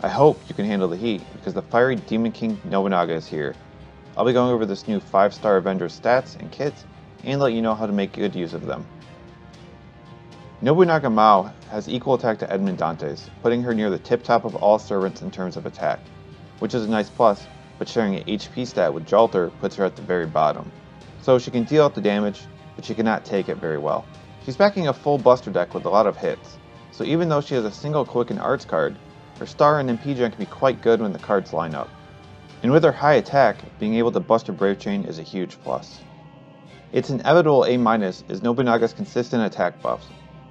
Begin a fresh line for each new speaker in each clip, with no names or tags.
I hope you can handle the heat, because the fiery Demon King Nobunaga is here. I'll be going over this new 5-Star Avenger stats and kits, and let you know how to make good use of them. Nobunaga Mao has equal attack to Edmond Dante's, putting her near the tip-top of all servants in terms of attack, which is a nice plus, but sharing an HP stat with Jalter puts her at the very bottom. So she can deal out the damage, but she cannot take it very well. She's backing a full Buster deck with a lot of hits, so even though she has a single Quicken Arts card, her star and MP gen can be quite good when the cards line up. And with her high attack, being able to bust her Brave Chain is a huge plus. Its inevitable A- is Nobunaga's consistent attack buffs.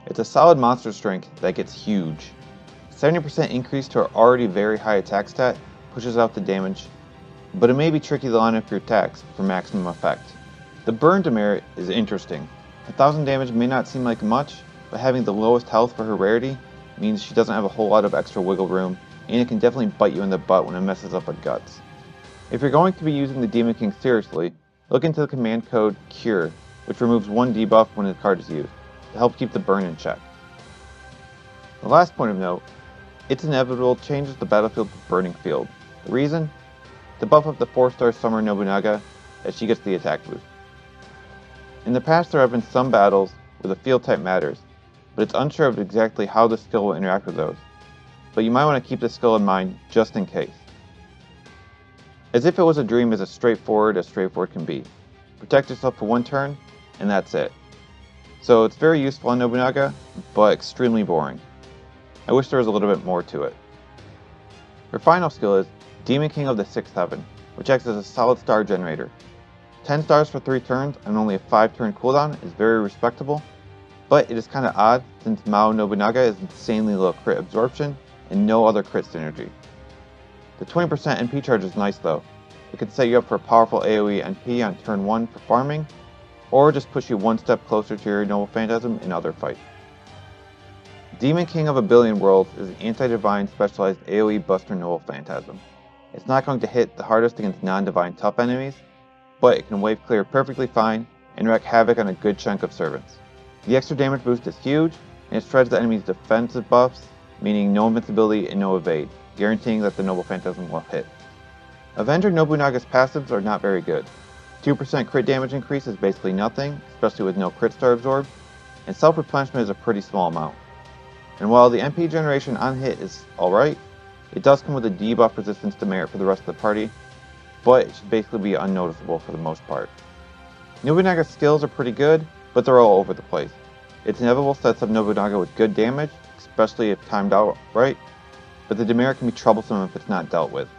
It's a solid monster strength that gets huge. 70% increase to her already very high attack stat pushes out the damage, but it may be tricky to line up your attacks for maximum effect. The burn demerit is interesting. 1000 damage may not seem like much, but having the lowest health for her rarity means she doesn't have a whole lot of extra wiggle room, and it can definitely bite you in the butt when it messes up with guts. If you're going to be using the Demon King seriously, look into the command code CURE, which removes one debuff when the card is used, to help keep the burn in check. The last point of note, It's Inevitable changes the battlefield to Burning Field. The reason? The buff of the 4-star Summer Nobunaga, as she gets the attack boost. In the past there have been some battles where the field type matters, but it's unsure of exactly how the skill will interact with those, but you might want to keep the skill in mind just in case. As If It Was a Dream is as straightforward can be. Protect yourself for one turn, and that's it. So it's very useful on Nobunaga, but extremely boring. I wish there was a little bit more to it. Her final skill is Demon King of the 6th Heaven, which acts as a solid star generator. 10 stars for 3 turns and only a 5-turn cooldown is very respectable, but it is kinda odd since Mao Nobunaga is insanely low crit absorption and no other crit synergy. The 20% NP charge is nice though. It can set you up for a powerful AoE NP on turn 1 for farming, or just push you one step closer to your Noble Phantasm in other fights. Demon King of a Billion Worlds is an anti-divine specialized AoE buster Noble Phantasm. It's not going to hit the hardest against non-divine tough enemies, but it can wave clear perfectly fine and wreak havoc on a good chunk of servants. The extra damage boost is huge, and it shreds the enemy's defensive buffs, meaning no invincibility and no evade, guaranteeing that the Noble Phantasm will hit. Avenger Nobunaga's passives are not very good. 2% crit damage increase is basically nothing, especially with no crit star absorbed, and self-replenishment is a pretty small amount. And while the MP generation on hit is alright, it does come with a debuff resistance to merit for the rest of the party, but it should basically be unnoticeable for the most part. Nobunaga's skills are pretty good, but they're all over the place. It's Inevitable sets up Nobunaga with good damage, especially if timed out right, but the demerit can be troublesome if it's not dealt with.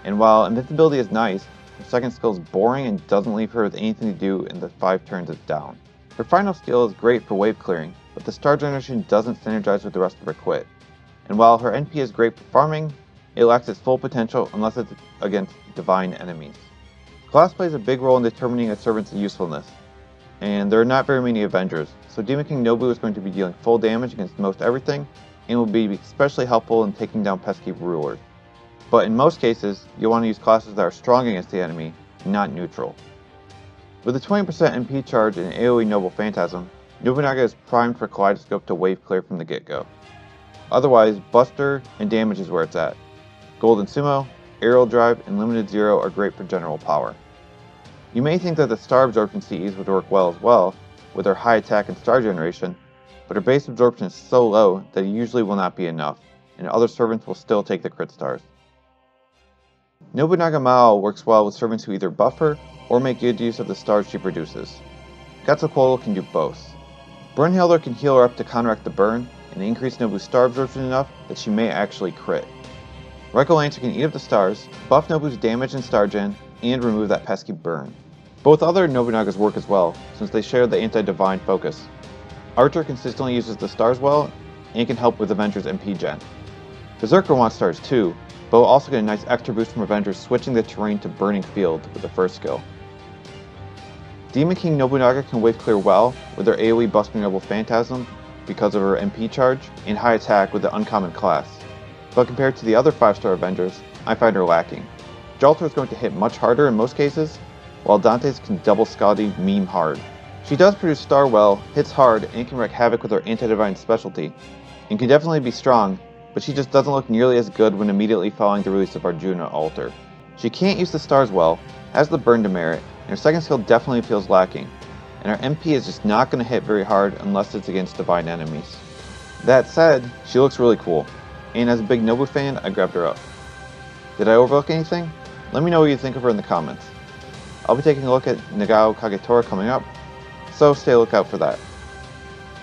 And while invincibility is nice, her second skill is boring and doesn't leave her with anything to do in the 5 turns it's down. Her final skill is great for wave clearing, but the star generation doesn't synergize with the rest of her quit. And while her NP is great for farming, it lacks its full potential unless it's against divine enemies. Class plays a big role in determining a servant's usefulness, and there are not very many Avengers, so Demon King Nobu is going to be dealing full damage against most everything, and will be especially helpful in taking down pesky rulers. But in most cases, you'll want to use classes that are strong against the enemy, not neutral. With a 20% MP charge and AoE Noble Phantasm, Nobunaga is primed for Kaleidoscope to wave clear from the get-go. Otherwise, Buster and damage is where it's at. Golden Sumo, Aerial Drive, and Limited Zero are great for general power. You may think that the Star Absorption CEs would work well as well, with her high attack and star generation, but her base absorption is so low that it usually will not be enough, and other servants will still take the crit stars. Nobunaga Mao works well with servants who either buff her or make good use of the stars she produces. Quetzalcoatl can do both. Brunhilde can heal her up to counteract the burn, and increase Nobu's star absorption enough that she may actually crit. Reiko can eat up the stars, buff Nobu's damage and star gen, and remove that pesky burn. Both other Nobunagas work as well, since they share the anti-divine focus. Archer consistently uses the stars well, and can help with Avenger's MP gen. Berserker wants stars too, but will also get a nice extra boost from Avengers switching the terrain to Burning Field with the first skill. Demon King Nobunaga can wave clear well with her AoE busting Noble Phantasm because of her MP charge, and high attack with the uncommon class. but compared to the other 5-star Avengers, I find her lacking. Jolter is going to hit much harder in most cases, while Dante's can double Scotty meme hard. She does produce star well, hits hard, and can wreak havoc with her anti-divine specialty, and can definitely be strong, but she just doesn't look nearly as good when immediately following the release of Arjuna Alter. She can't use the stars well, has the burn demerit, and her second skill definitely feels lacking, and her MP is just not going to hit very hard unless it's against divine enemies. That said, she looks really cool, and as a big Nobu fan, I grabbed her up. Did I overlook anything? Let me know what you think of her in the comments. I'll be taking a look at Nagao Kagetora coming up, so stay lookout for that.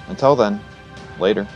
Until then, later.